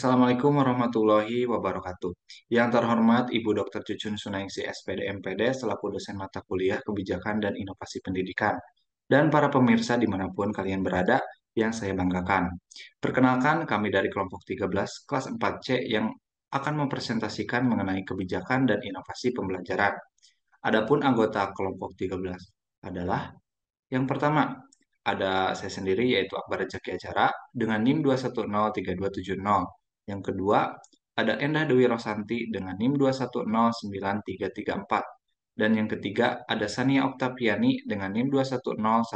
Assalamualaikum warahmatullahi wabarakatuh. Yang terhormat Ibu Dr. Cucun Sunaingsi SPD MPD selaku dosen mata kuliah Kebijakan dan Inovasi Pendidikan, dan para pemirsa dimanapun kalian berada yang saya banggakan. Perkenalkan, kami dari kelompok 13 kelas 4C yang akan mempresentasikan mengenai kebijakan dan inovasi pembelajaran. Adapun anggota kelompok 13 adalah yang pertama, ada saya sendiri yaitu Akbar Rezaki Acara dengan NIM 2103270. Yang kedua, ada Endah Dewi Rosanti dengan NIM 2109334. Dan yang ketiga, ada Sania Oktaviani dengan NIM 2101029.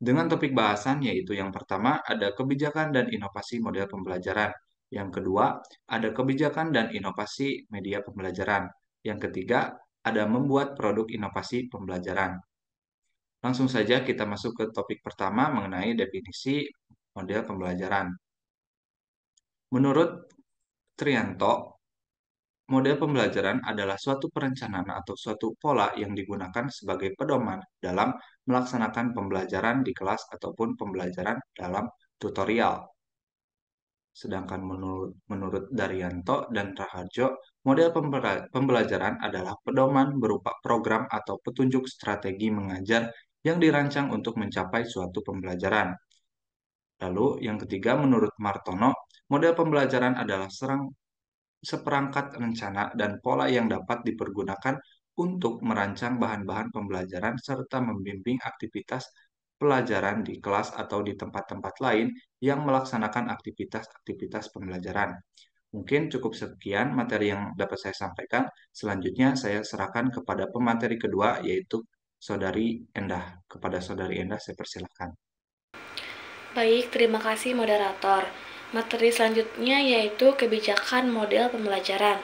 Dengan topik bahasan yaitu yang pertama ada kebijakan dan inovasi model pembelajaran. Yang kedua, ada kebijakan dan inovasi media pembelajaran. Yang ketiga, ada membuat produk inovasi pembelajaran. Langsung saja kita masuk ke topik pertama mengenai definisi model pembelajaran. Menurut Trianto, model pembelajaran adalah suatu perencanaan atau suatu pola yang digunakan sebagai pedoman dalam melaksanakan pembelajaran di kelas ataupun pembelajaran dalam tutorial. Sedangkan menurut Daryanto dan Raharjo, model pembelajaran adalah pedoman berupa program atau petunjuk strategi mengajar yang dirancang untuk mencapai suatu pembelajaran. Lalu yang ketiga, menurut Martono, model pembelajaran adalah seperangkat rencana dan pola yang dapat dipergunakan untuk merancang bahan-bahan pembelajaran serta membimbing aktivitas pelajaran di kelas atau di tempat-tempat lain yang melaksanakan aktivitas-aktivitas pembelajaran. Mungkin cukup sekian materi yang dapat saya sampaikan. Selanjutnya saya serahkan kepada pemateri kedua, yaitu Saudari Endah. Kepada Saudari Endah, saya persilahkan. Baik, terima kasih moderator. Materi selanjutnya yaitu kebijakan model pembelajaran.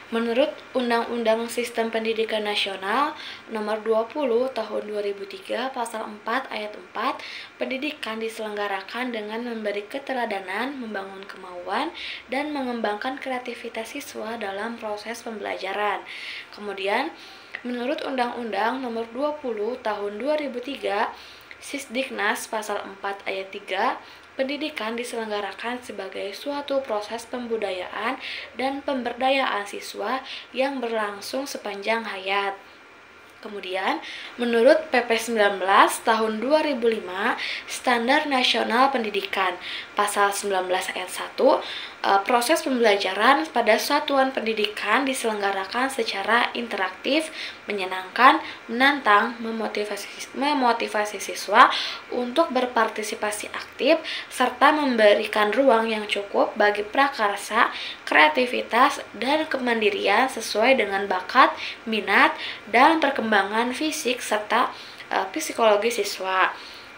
Menurut Undang-Undang Sistem Pendidikan Nasional Nomor 20 Tahun 2003 Pasal 4 Ayat 4, pendidikan diselenggarakan dengan memberi keteladanan, membangun kemauan, dan mengembangkan kreativitas siswa dalam proses pembelajaran. Kemudian, menurut Undang-Undang Nomor 20 Tahun 2003 Sisdiknas Pasal 4 Ayat 3, pendidikan diselenggarakan sebagai suatu proses pembudayaan dan pemberdayaan siswa yang berlangsung sepanjang hayat. Kemudian, menurut PP 19 tahun 2005, Standar Nasional Pendidikan, Pasal 19 ayat 1, proses pembelajaran pada satuan pendidikan diselenggarakan secara interaktif, menyenangkan, menantang, memotivasi siswa untuk berpartisipasi aktif, serta memberikan ruang yang cukup bagi prakarsa, kreativitas, dan kemandirian sesuai dengan bakat, minat, dan perkembangan fisik serta psikologi siswa.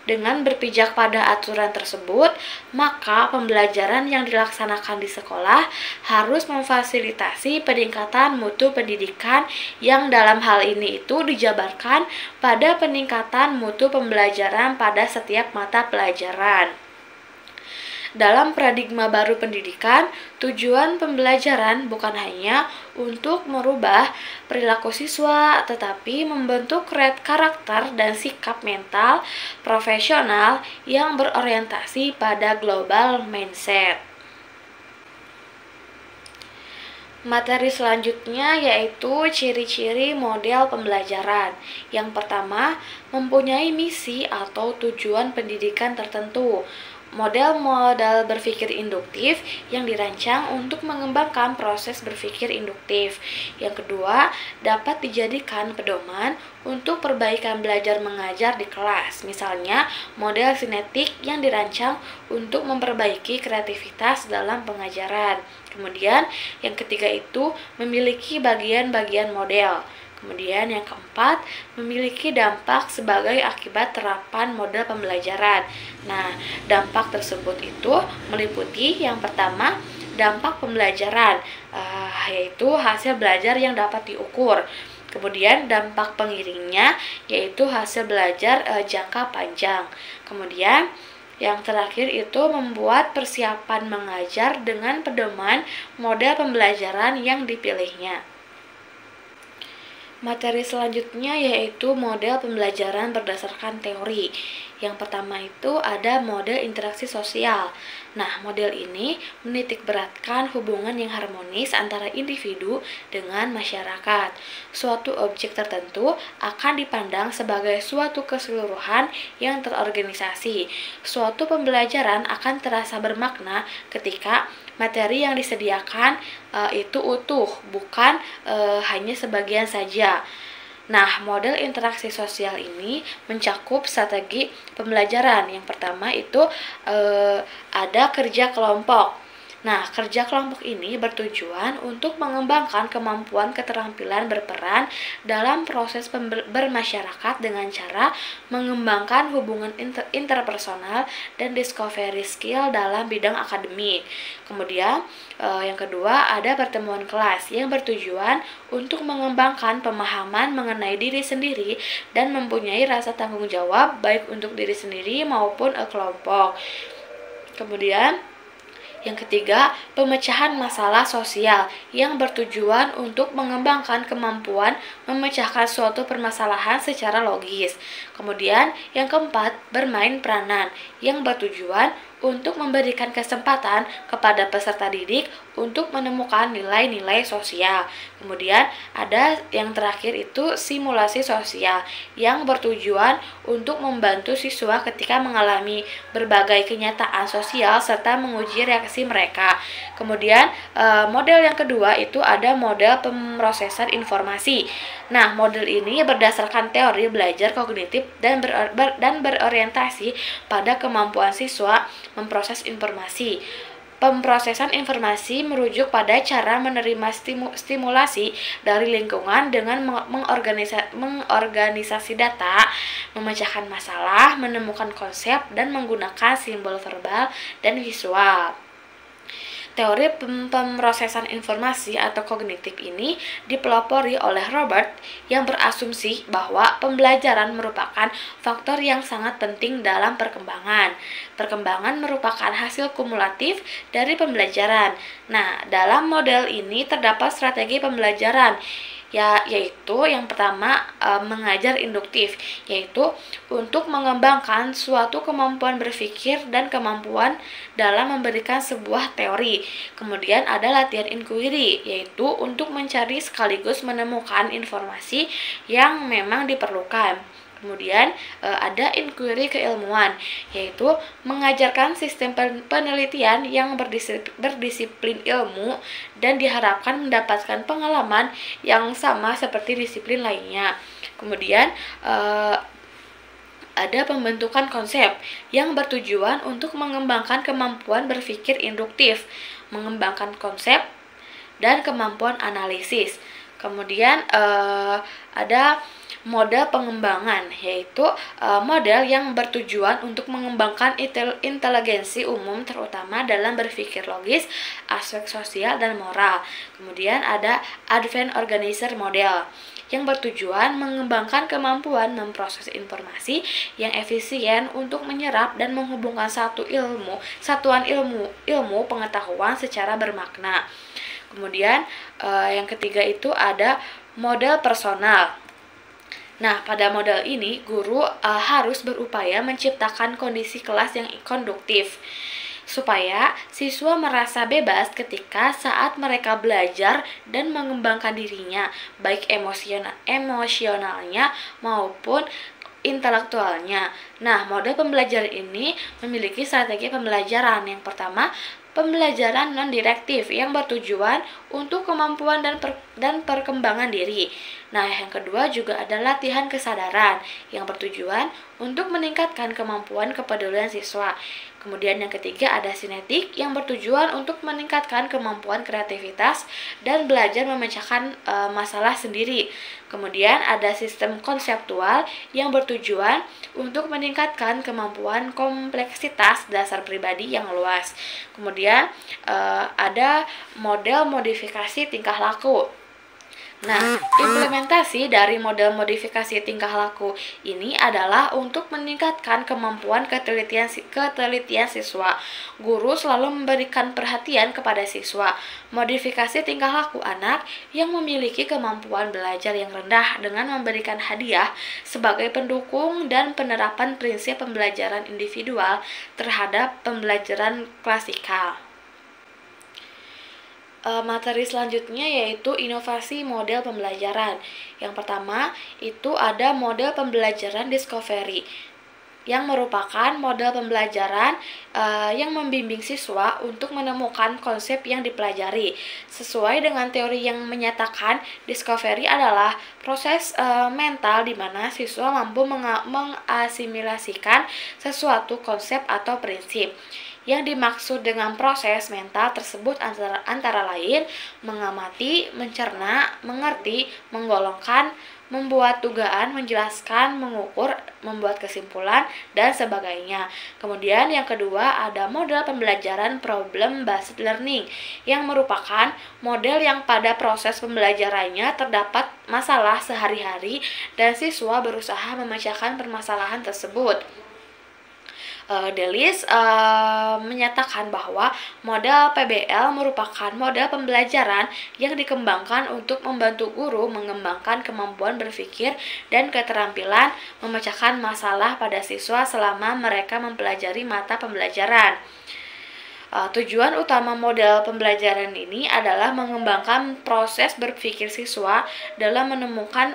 Dengan berpijak pada aturan tersebut, maka pembelajaran yang dilaksanakan di sekolah harus memfasilitasi peningkatan mutu pendidikan yang dalam hal ini itu dijabarkan pada peningkatan mutu pembelajaran pada setiap mata pelajaran. Dalam paradigma baru pendidikan, tujuan pembelajaran bukan hanya untuk merubah perilaku siswa, tetapi membentuk karakter dan sikap mental profesional yang berorientasi pada global mindset. Materi selanjutnya yaitu ciri-ciri model pembelajaran. Yang pertama, mempunyai misi atau tujuan pendidikan tertentu. Model-model berpikir induktif yang dirancang untuk mengembangkan proses berpikir induktif. Yang kedua, dapat dijadikan pedoman untuk perbaikan belajar mengajar di kelas. Misalnya, model sinetik yang dirancang untuk memperbaiki kreativitas dalam pengajaran. Kemudian, yang ketiga itu memiliki bagian-bagian model. Kemudian yang keempat, memiliki dampak sebagai akibat terapan model pembelajaran. Nah, dampak tersebut itu meliputi yang pertama, dampak pembelajaran, yaitu hasil belajar yang dapat diukur. Kemudian dampak pengiringnya, yaitu hasil belajar jangka panjang. Kemudian yang terakhir itu membuat persiapan mengajar dengan pedoman model pembelajaran yang dipilihnya. Materi selanjutnya yaitu model pembelajaran berdasarkan teori. Yang pertama itu ada model interaksi sosial. Nah, model ini menitikberatkan hubungan yang harmonis antara individu dengan masyarakat. Suatu objek tertentu akan dipandang sebagai suatu keseluruhan yang terorganisasi. Suatu pembelajaran akan terasa bermakna ketika materi yang disediakan itu utuh, bukan hanya sebagian saja. Nah, model interaksi sosial ini mencakup strategi pembelajaran. Yang pertama itu ada kerja kelompok. Nah, kerja kelompok ini bertujuan untuk mengembangkan kemampuan keterampilan berperan dalam proses bermasyarakat dengan cara mengembangkan hubungan interpersonal dan discovery skill dalam bidang akademik. Kemudian, yang kedua ada pertemuan kelas yang bertujuan untuk mengembangkan pemahaman mengenai diri sendiri dan mempunyai rasa tanggung jawab baik untuk diri sendiri maupun kelompok. Kemudian yang ketiga, pemecahan masalah sosial yang bertujuan untuk mengembangkan kemampuan memecahkan suatu permasalahan secara logis. Kemudian, yang keempat, bermain peranan yang bertujuan untuk memberikan kesempatan kepada peserta didik untuk menemukan nilai-nilai sosial. Kemudian ada yang terakhir itu simulasi sosial yang bertujuan untuk membantu siswa ketika mengalami berbagai kenyataan sosial serta menguji reaksi mereka. Kemudian model yang kedua itu ada model pemrosesan informasi. Nah, model ini berdasarkan teori belajar kognitif dan berorientasi pada kemampuan siswa memproses informasi. Pemrosesan informasi merujuk pada cara menerima stimulasi dari lingkungan dengan mengorganisasi data, memecahkan masalah, menemukan konsep, dan menggunakan simbol verbal dan visual. Teori pemrosesan informasi atau kognitif ini dipelopori oleh Robert yang berasumsi bahwa pembelajaran merupakan faktor yang sangat penting dalam perkembangan. Perkembangan merupakan hasil kumulatif dari pembelajaran. Nah, dalam model ini terdapat strategi pembelajaran yaitu yang pertama mengajar induktif, yaitu untuk mengembangkan suatu kemampuan berpikir dan kemampuan dalam memberikan sebuah teori. Kemudian ada latihan inquiry, yaitu untuk mencari sekaligus menemukan informasi yang memang diperlukan. Kemudian ada inquiry keilmuan, yaitu mengajarkan sistem penelitian yang berdisiplin ilmu dan diharapkan mendapatkan pengalaman yang sama seperti disiplin lainnya. Kemudian ada pembentukan konsep yang bertujuan untuk mengembangkan kemampuan berpikir induktif, mengembangkan konsep dan kemampuan analisis. Kemudian ada model pengembangan, yaitu model yang bertujuan untuk mengembangkan inteligensi umum terutama dalam berpikir logis, aspek sosial dan moral. Kemudian ada advanced organizer model yang bertujuan mengembangkan kemampuan memproses informasi yang efisien untuk menyerap dan menghubungkan satuan ilmu pengetahuan secara bermakna. Kemudian yang ketiga itu ada model personal. Nah, pada model ini, guru harus berupaya menciptakan kondisi kelas yang konduktif supaya siswa merasa bebas ketika saat mereka belajar dan mengembangkan dirinya, baik emosionalnya maupun intelektualnya. Nah, model pembelajaran ini memiliki strategi pembelajaran. Yang pertama, pembelajaran non-direktif yang bertujuan untuk kemampuan dan perkembangan diri. Nah, yang kedua juga ada latihan kesadaran yang bertujuan untuk meningkatkan kemampuan kepedulian siswa. Kemudian yang ketiga ada sinetik yang bertujuan untuk meningkatkan kemampuan kreativitas dan belajar memecahkan masalah sendiri. Kemudian ada sistem konseptual yang bertujuan untuk meningkatkan kemampuan kompleksitas dasar pribadi yang luas. Kemudian ada model modifikasi tingkah laku. Nah, implementasi dari model modifikasi tingkah laku ini adalah untuk meningkatkan kemampuan ketelitian siswa. Guru selalu memberikan perhatian kepada siswa. Modifikasi tingkah laku anak yang memiliki kemampuan belajar yang rendah dengan memberikan hadiah sebagai pendukung dan penerapan prinsip pembelajaran individual terhadap pembelajaran klasikal. Materi selanjutnya yaitu inovasi model pembelajaran. Yang pertama itu ada model pembelajaran discovery yang merupakan model pembelajaran yang membimbing siswa untuk menemukan konsep yang dipelajari. Sesuai dengan teori yang menyatakan, discovery adalah proses mental di mana siswa mampu mengasimilasikan sesuatu konsep atau prinsip. Yang dimaksud dengan proses mental tersebut antara lain mengamati, mencerna, mengerti, menggolongkan, membuat dugaan, menjelaskan, mengukur, membuat kesimpulan, dan sebagainya. Kemudian yang kedua ada model pembelajaran problem based learning yang merupakan model yang pada proses pembelajarannya terdapat masalah sehari-hari dan siswa berusaha memecahkan permasalahan tersebut. Delis menyatakan bahwa model PBL merupakan model pembelajaran yang dikembangkan untuk membantu guru mengembangkan kemampuan berpikir dan keterampilan memecahkan masalah pada siswa selama mereka mempelajari mata pembelajaran. Tujuan utama model pembelajaran ini adalah mengembangkan proses berpikir siswa dalam menemukan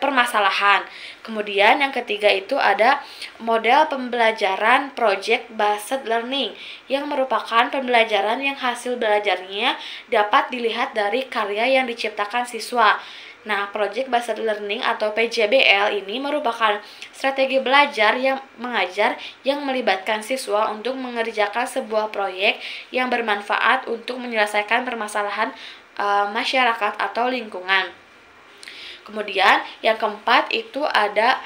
permasalahan. Kemudian yang ketiga itu ada model pembelajaran project based learning yang merupakan pembelajaran yang hasil belajarnya dapat dilihat dari karya yang diciptakan siswa. Nah, project based learning atau PJBL ini merupakan strategi belajar yang mengajar yang melibatkan siswa untuk mengerjakan sebuah proyek yang bermanfaat untuk menyelesaikan permasalahan masyarakat atau lingkungan. Kemudian yang keempat itu ada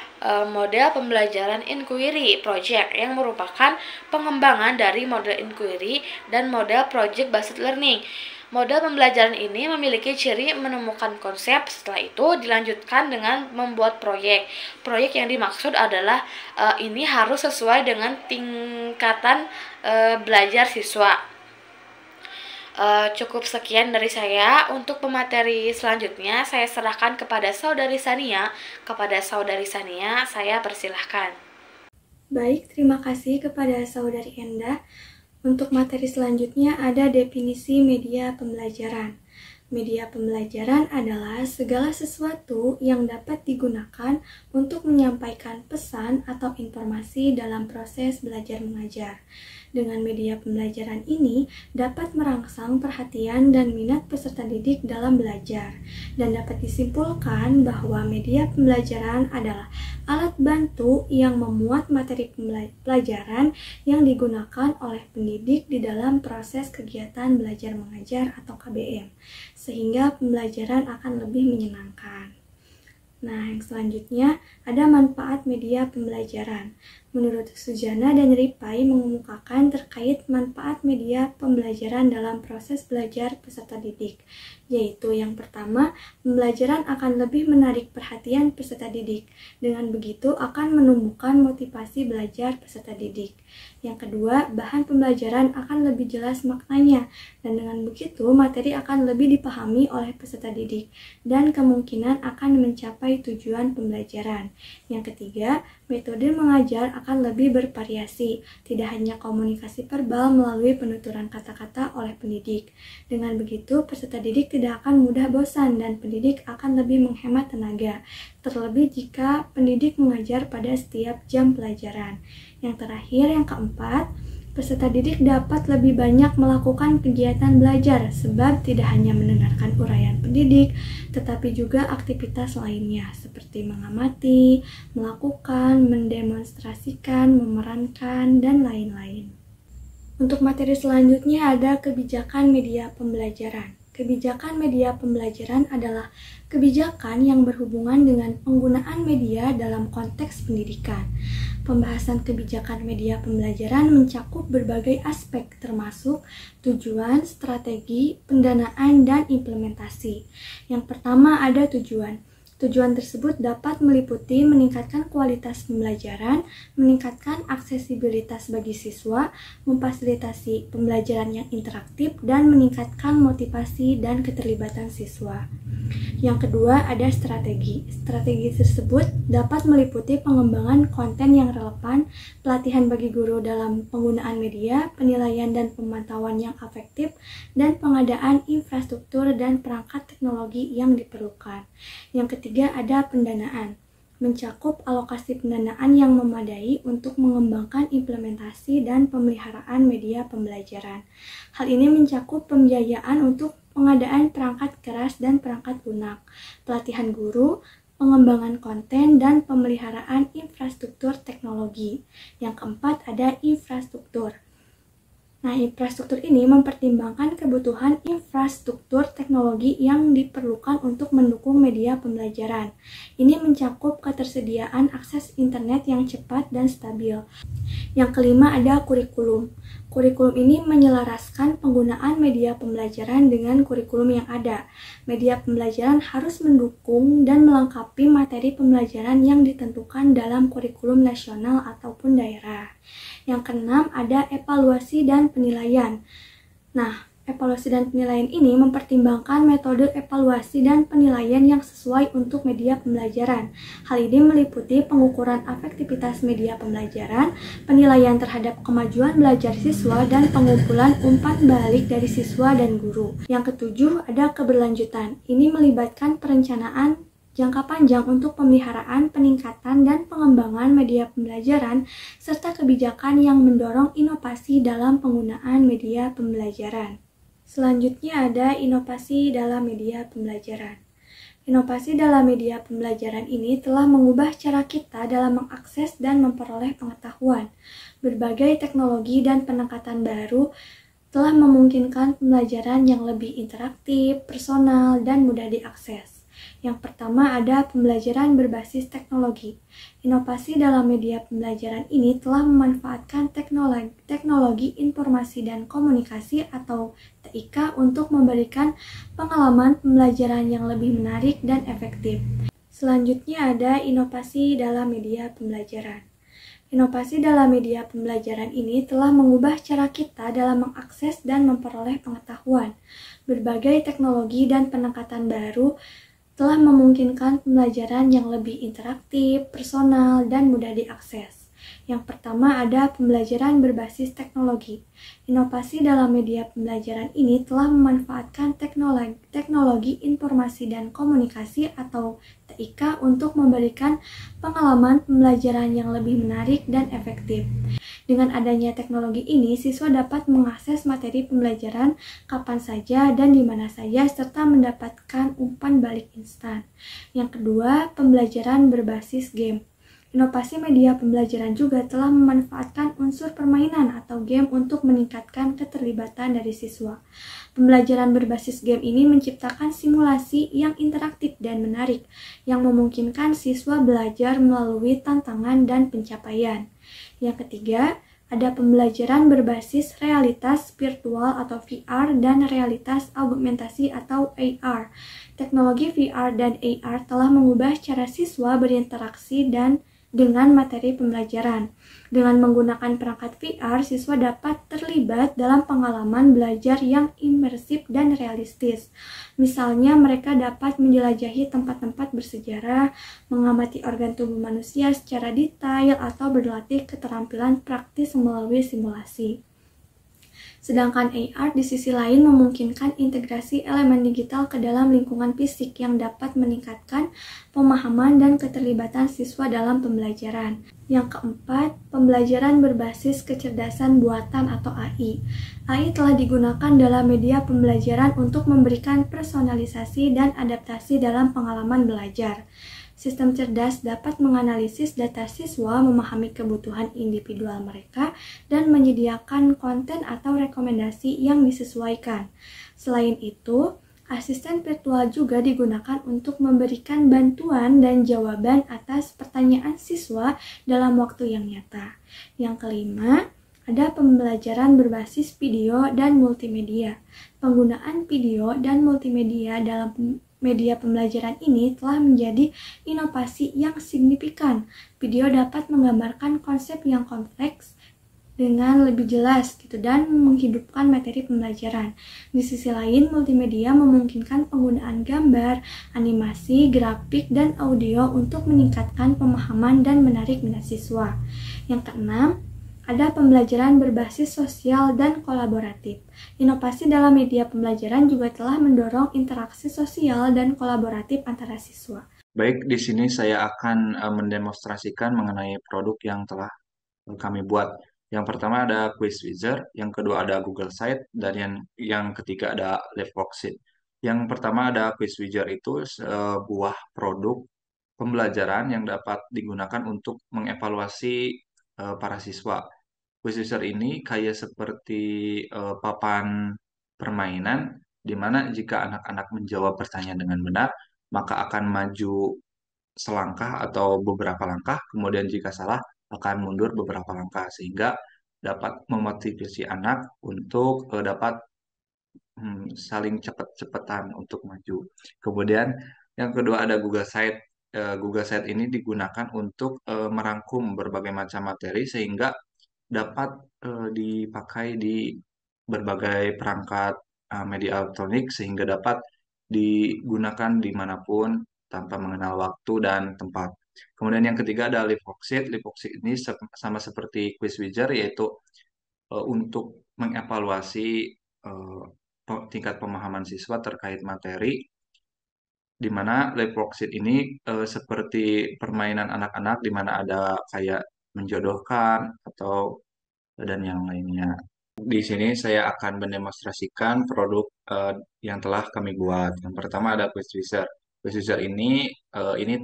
model pembelajaran inquiry project yang merupakan pengembangan dari model inquiry dan model project based learning. Model pembelajaran ini memiliki ciri menemukan konsep, setelah itu dilanjutkan dengan membuat proyek. Proyek yang dimaksud adalah ini harus sesuai dengan tingkatan belajar siswa. Cukup sekian dari saya. Untuk pemateri selanjutnya saya serahkan kepada Saudari Sania. Saya persilahkan. Baik, terima kasih kepada Saudari Enda. Untuk materi selanjutnya ada definisi media pembelajaran. Media pembelajaran adalah segala sesuatu yang dapat digunakan untuk menyampaikan pesan atau informasi dalam proses belajar mengajar. Dengan media pembelajaran ini dapat merangsang perhatian dan minat peserta didik dalam belajar, dan dapat disimpulkan bahwa media pembelajaran adalah alat bantu yang memuat materi pelajaran yang digunakan oleh pendidik di dalam proses kegiatan belajar mengajar atau KBM, sehingga pembelajaran akan lebih menyenangkan. Nah, yang selanjutnya ada manfaat media pembelajaran. Menurut Sujana dan Ripai mengemukakan terkait manfaat media pembelajaran dalam proses belajar peserta didik, yaitu yang pertama, pembelajaran akan lebih menarik perhatian peserta didik. Dengan begitu akan menumbuhkan motivasi belajar peserta didik. Yang kedua, bahan pembelajaran akan lebih jelas maknanya, dan dengan begitu materi akan lebih dipahami oleh peserta didik dan kemungkinan akan mencapai tujuan pembelajaran. Yang ketiga, metode mengajar akan lebih bervariasi, tidak hanya komunikasi verbal melalui penuturan kata-kata oleh pendidik. Dengan begitu, peserta didik tidak akan mudah bosan dan pendidik akan lebih menghemat tenaga, terlebih jika pendidik mengajar pada setiap jam pelajaran. Yang terakhir, yang keempat, peserta didik dapat lebih banyak melakukan kegiatan belajar sebab tidak hanya mendengarkan uraian pendidik, tetapi juga aktivitas lainnya seperti mengamati, melakukan, mendemonstrasikan, memerankan, dan lain-lain. Untuk materi selanjutnya ada kebijakan media pembelajaran. Kebijakan media pembelajaran adalah kebijakan yang berhubungan dengan penggunaan media dalam konteks pendidikan. Pembahasan kebijakan media pembelajaran mencakup berbagai aspek termasuk tujuan, strategi, pendanaan, dan implementasi. Yang pertama ada tujuan. Tujuan tersebut dapat meliputi meningkatkan kualitas pembelajaran, meningkatkan aksesibilitas bagi siswa, memfasilitasi pembelajaran yang interaktif, dan meningkatkan motivasi dan keterlibatan siswa. Yang kedua ada strategi. Strategi tersebut dapat meliputi pengembangan konten yang relevan, pelatihan bagi guru dalam penggunaan media, penilaian dan pemantauan yang efektif, dan pengadaan infrastruktur dan perangkat teknologi yang diperlukan. Yang ketiga ada pendanaan. Mencakup alokasi pendanaan yang memadai untuk mengembangkan implementasi dan pemeliharaan media pembelajaran. Hal ini mencakup pembiayaan untuk pengadaan perangkat keras dan perangkat lunak, pelatihan guru, pengembangan konten, dan pemeliharaan infrastruktur teknologi. Yang keempat ada infrastruktur. Nah, infrastruktur ini mempertimbangkan kebutuhan infrastruktur teknologi yang diperlukan untuk mendukung media pembelajaran. Ini mencakup ketersediaan akses internet yang cepat dan stabil. Yang kelima ada kurikulum. Kurikulum ini menyelaraskan penggunaan media pembelajaran dengan kurikulum yang ada. Media pembelajaran harus mendukung dan melengkapi materi pembelajaran yang ditentukan dalam kurikulum nasional ataupun daerah. Yang keenam ada evaluasi dan penilaian. Nah, evaluasi dan penilaian ini mempertimbangkan metode evaluasi dan penilaian yang sesuai untuk media pembelajaran. Hal ini meliputi pengukuran efektivitas media pembelajaran, penilaian terhadap kemajuan belajar siswa, dan pengumpulan umpan balik dari siswa dan guru. Yang ketujuh ada keberlanjutan. Ini melibatkan perencanaan jangka panjang untuk pemeliharaan, peningkatan, dan pengembangan media pembelajaran, serta kebijakan yang mendorong inovasi dalam penggunaan media pembelajaran. Selanjutnya ada inovasi dalam media pembelajaran. Inovasi dalam media pembelajaran ini telah mengubah cara kita dalam mengakses dan memperoleh pengetahuan. Berbagai teknologi dan pendekatan baru telah memungkinkan pembelajaran yang lebih interaktif, personal, dan mudah diakses. Yang pertama ada pembelajaran berbasis teknologi. Inovasi dalam media pembelajaran ini telah memanfaatkan teknologi informasi dan komunikasi atau TIK untuk memberikan pengalaman pembelajaran yang lebih menarik dan efektif. Selanjutnya ada inovasi dalam media pembelajaran. Inovasi dalam media pembelajaran ini telah mengubah cara kita dalam mengakses dan memperoleh pengetahuan. Berbagai teknologi dan pendekatan baru telah memungkinkan pembelajaran yang lebih interaktif, personal, dan mudah diakses. Yang pertama ada pembelajaran berbasis teknologi. Inovasi dalam media pembelajaran ini telah memanfaatkan teknologi informasi dan komunikasi atau TIK untuk memberikan pengalaman pembelajaran yang lebih menarik dan efektif. Dengan adanya teknologi ini, siswa dapat mengakses materi pembelajaran kapan saja dan di mana saja serta mendapatkan umpan balik instan. Yang kedua, pembelajaran berbasis game. Inovasi media pembelajaran juga telah memanfaatkan unsur permainan atau game untuk meningkatkan keterlibatan dari siswa. Pembelajaran berbasis game ini menciptakan simulasi yang interaktif dan menarik, yang memungkinkan siswa belajar melalui tantangan dan pencapaian. Yang ketiga, ada pembelajaran berbasis realitas virtual atau VR dan realitas augmentasi atau AR. Teknologi VR dan AR telah mengubah cara siswa berinteraksi dengan materi pembelajaran. Dengan menggunakan perangkat VR, siswa dapat terlibat dalam pengalaman belajar yang imersif dan realistis. Misalnya, mereka dapat menjelajahi tempat-tempat bersejarah, mengamati organ tubuh manusia secara detail, atau berlatih keterampilan praktis melalui simulasi. Sedangkan AR di sisi lain memungkinkan integrasi elemen digital ke dalam lingkungan fisik yang dapat meningkatkan pemahaman dan keterlibatan siswa dalam pembelajaran. Yang keempat, pembelajaran berbasis kecerdasan buatan atau AI. AI telah digunakan dalam media pembelajaran untuk memberikan personalisasi dan adaptasi dalam pengalaman belajar. Sistem cerdas dapat menganalisis data siswa, memahami kebutuhan individual mereka, dan menyediakan konten atau rekomendasi yang disesuaikan. Selain itu, Asisten virtual juga digunakan untuk memberikan bantuan dan jawaban atas pertanyaan siswa dalam waktu yang nyata. Yang kelima, ada pembelajaran berbasis video dan multimedia. Penggunaan video dan multimedia dalam media pembelajaran ini telah menjadi inovasi yang signifikan. Video dapat menggambarkan konsep yang kompleks dengan lebih jelas gitu dan menghidupkan materi pembelajaran. Di sisi lain, multimedia memungkinkan penggunaan gambar, animasi, grafik, dan audio untuk meningkatkan pemahaman dan menarik minat siswa. Yang keenam, ada pembelajaran berbasis sosial dan kolaboratif. Inovasi dalam media pembelajaran juga telah mendorong interaksi sosial dan kolaboratif antara siswa. Baik, di sini saya akan mendemonstrasikan mengenai produk yang telah kami buat. Yang pertama ada Quiz Wizard, yang kedua ada Google Site, dan yang ketiga ada Live Worksheet. Yang pertama ada Quiz Wizard itu sebuah produk pembelajaran yang dapat digunakan untuk mengevaluasi para siswa. Quiz Wizard ini kayak seperti papan permainan, di mana jika anak-anak menjawab pertanyaan dengan benar, maka akan maju selangkah atau beberapa langkah, kemudian jika salah akan mundur beberapa langkah sehingga dapat memotivasi anak untuk dapat saling cepat-cepatan untuk maju. Kemudian yang kedua ada Google Site. Google Site ini digunakan untuk merangkum berbagai macam materi sehingga dapat dipakai di berbagai perangkat media elektronik sehingga dapat digunakan dimanapun tanpa mengenal waktu dan tempat. Kemudian yang ketiga ada Live Worksheet. Live Worksheet ini sama seperti Quiz Wizard yaitu untuk mengevaluasi eh, tingkat pemahaman siswa terkait materi di mana live worksheet ini seperti permainan anak-anak di mana ada kayak menjodohkan atau dan yang lainnya. Di sini saya akan mendemonstrasikan produk yang telah kami buat. Yang pertama ada Quiz Wizard. Quiz Wizard ini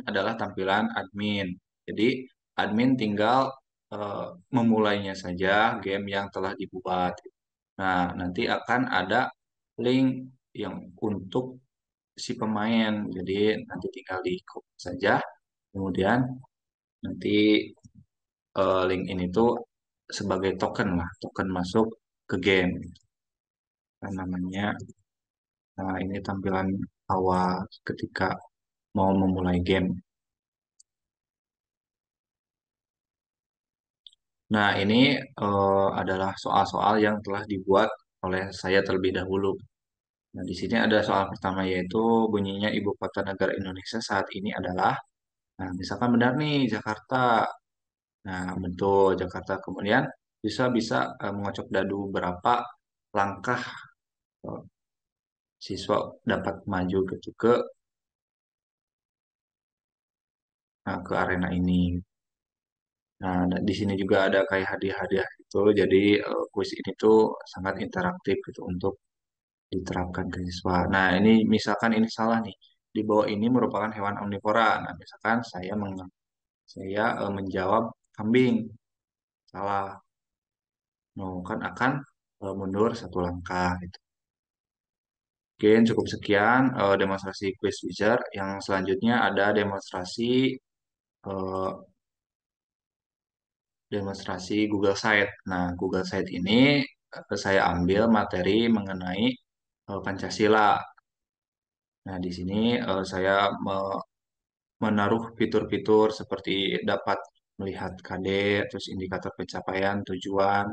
adalah tampilan admin. Jadi admin tinggal memulainya saja game yang telah dibuat. Nah, nanti akan ada link yang untuk si pemain. Jadi nanti tinggal di copy saja. Kemudian nanti link ini tuh sebagai token lah, token masuk ke game. Nah, namanya, nah ini tampilan awal ketika mau memulai game. Nah, ini adalah soal-soal yang telah dibuat oleh saya terlebih dahulu. Nah, di sini ada soal pertama yaitu bunyinya ibu kota negara Indonesia saat ini adalah, nah misalkan benar nih Jakarta. Nah, betul Jakarta. Kemudian bisa bisa mengocok dadu berapa langkah eh, siswa dapat maju gitu ke arena ini. Nah, di sini juga ada kayak hadiah-hadiah gitu. Jadi kuis ini tuh sangat interaktif gitu untuk diterapkan ke siswa. Nah, ini misalkan ini salah nih. Di bawah ini merupakan hewan omnivora. Nah, misalkan saya menjawab kambing. Salah. Nah, kan akan mundur satu langkah gitu. Mungkin cukup sekian demonstrasi quiz wizard. Yang selanjutnya ada eh, demonstrasi Google Site. Nah, Google Site ini saya ambil materi mengenai Pancasila. Nah, di sini saya menaruh fitur-fitur seperti dapat melihat KD, terus indikator pencapaian, tujuan.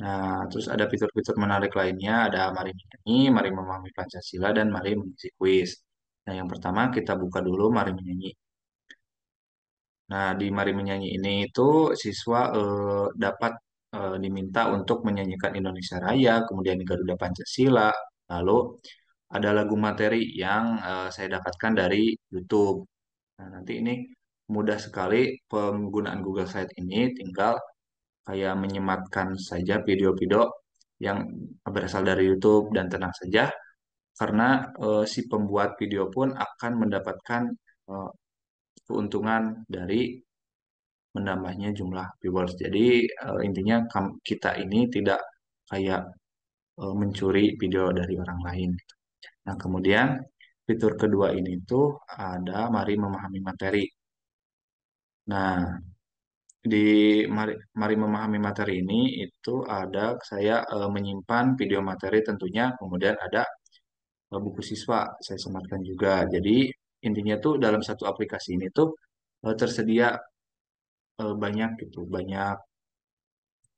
Nah, terus ada fitur-fitur menarik lainnya, ada mari menyanyi, mari memahami Pancasila, dan mari mengisi kuis. Nah, yang pertama kita buka dulu mari menyanyi. Nah, di Mari Menyanyi ini itu siswa dapat diminta untuk menyanyikan Indonesia Raya, kemudian Garuda Pancasila, lalu ada lagu materi yang saya dapatkan dari YouTube. Nah, nanti ini mudah sekali penggunaan Google Site ini tinggal kayak menyematkan saja video-video yang berasal dari YouTube dan tenang saja karena si pembuat video pun akan mendapatkan eh, keuntungan dari menambahnya jumlah viewers. Jadi intinya kita ini tidak kayak mencuri video dari orang lain. Nah, kemudian fitur kedua ini tuh ada mari memahami materi. Nah, di mari memahami materi ini itu ada saya menyimpan video materi tentunya, kemudian ada buku siswa saya sematkan juga. Jadi intinya tuh dalam satu aplikasi ini tuh tersedia banyak gitu, banyak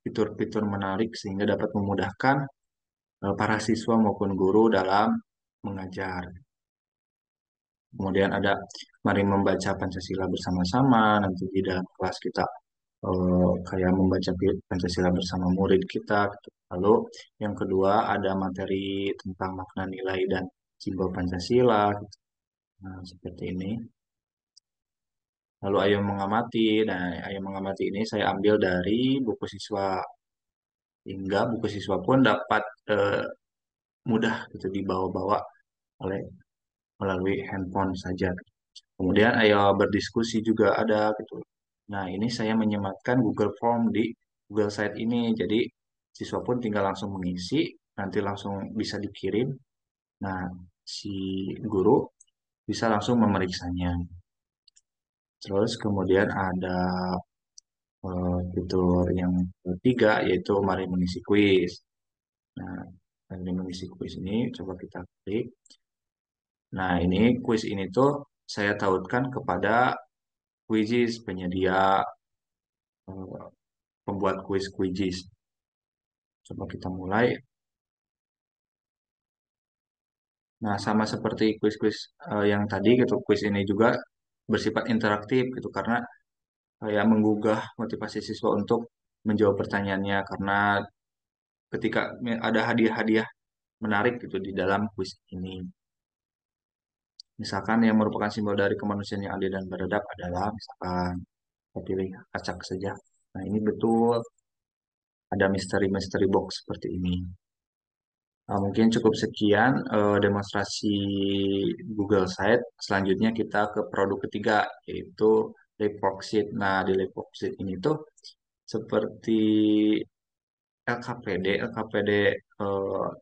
fitur-fitur menarik sehingga dapat memudahkan para siswa maupun guru dalam mengajar. Kemudian ada mari membaca Pancasila bersama-sama. Nanti di dalam kelas kita kayak membaca Pancasila bersama murid kita, gitu. Lalu yang kedua ada materi tentang makna nilai dan simbol Pancasila, gitu. Nah, seperti ini. Lalu ayo mengamati. Nah, ayo mengamati ini saya ambil dari buku siswa, hingga buku siswa pun dapat mudah gitu dibawa-bawa oleh melalui handphone saja. Kemudian ayo berdiskusi juga ada gitu. Nah, ini saya menyematkan Google Form di Google Site ini. Jadi siswa pun tinggal langsung mengisi, nanti langsung bisa dikirim. Nah, si guru bisa langsung memeriksanya. Terus kemudian ada fitur yang ketiga yaitu mari mengisi kuis. Nah, mari mengisi kuis ini coba kita klik. Nah, ini kuis ini tuh saya tautkan kepada Quizizz, penyedia eh, pembuat kuis Quizizz. Coba kita mulai. Nah, sama seperti kuis-kuis yang tadi gitu, kuis ini juga bersifat interaktif gitu karena kayak menggugah motivasi siswa untuk menjawab pertanyaannya karena ketika ada hadiah-hadiah menarik gitu di dalam kuis ini. Misalkan yang merupakan simbol dari kemanusiaan yang adil dan beradab adalah misalkan kita pilih acak saja. Nah, ini betul ada misteri-misteri box seperti ini. Nah, mungkin cukup sekian demonstrasi Google Site. Selanjutnya kita ke produk ketiga, yaitu Leapfrog Nah, di Leapfrog ini tuh seperti LKPD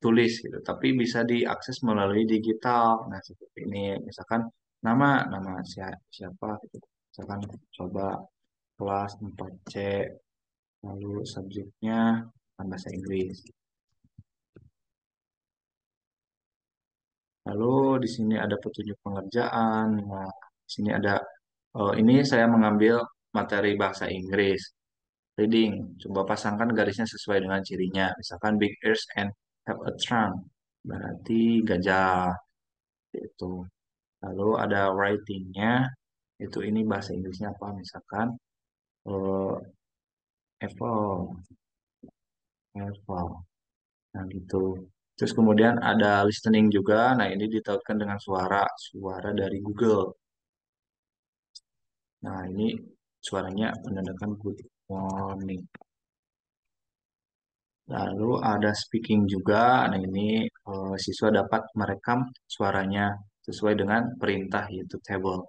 tulis gitu, tapi bisa diakses melalui digital. Nah, seperti ini. Misalkan nama siapa gitu. Misalkan coba kelas 4C, lalu subjeknya bahasa Inggris. Lalu di sini ada petunjuk pengerjaan. Nah, di sini ada ini saya mengambil materi bahasa Inggris. Reading, coba pasangkan garisnya sesuai dengan cirinya. Misalkan big ears and have a trunk, berarti gajah itu. Lalu ada writingnya, itu ini bahasa Inggrisnya apa? Misalkan eh, apple, apple. Nah gitu. Terus kemudian ada listening juga. Nah ini ditautkan dengan suara dari Google. Nah, ini suaranya menandakan good morning. Lalu ada speaking juga. Nah, ini siswa dapat merekam suaranya sesuai dengan perintah yaitu table.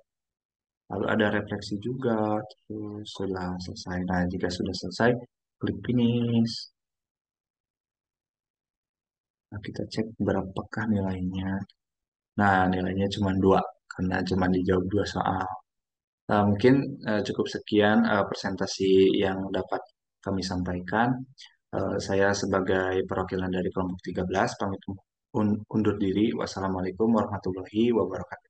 Lalu ada refleksi juga. Terus sudah selesai. Nah, jika sudah selesai, klik finish. Nah, kita cek berapakah nilainya. Nah, nilainya cuma 2 karena cuma dijawab 2 soal. Mungkin cukup sekian presentasi yang dapat kami sampaikan. Saya sebagai perwakilan dari kelompok 13 pamit undur diri. Wassalamualaikum warahmatullahi wabarakatuh.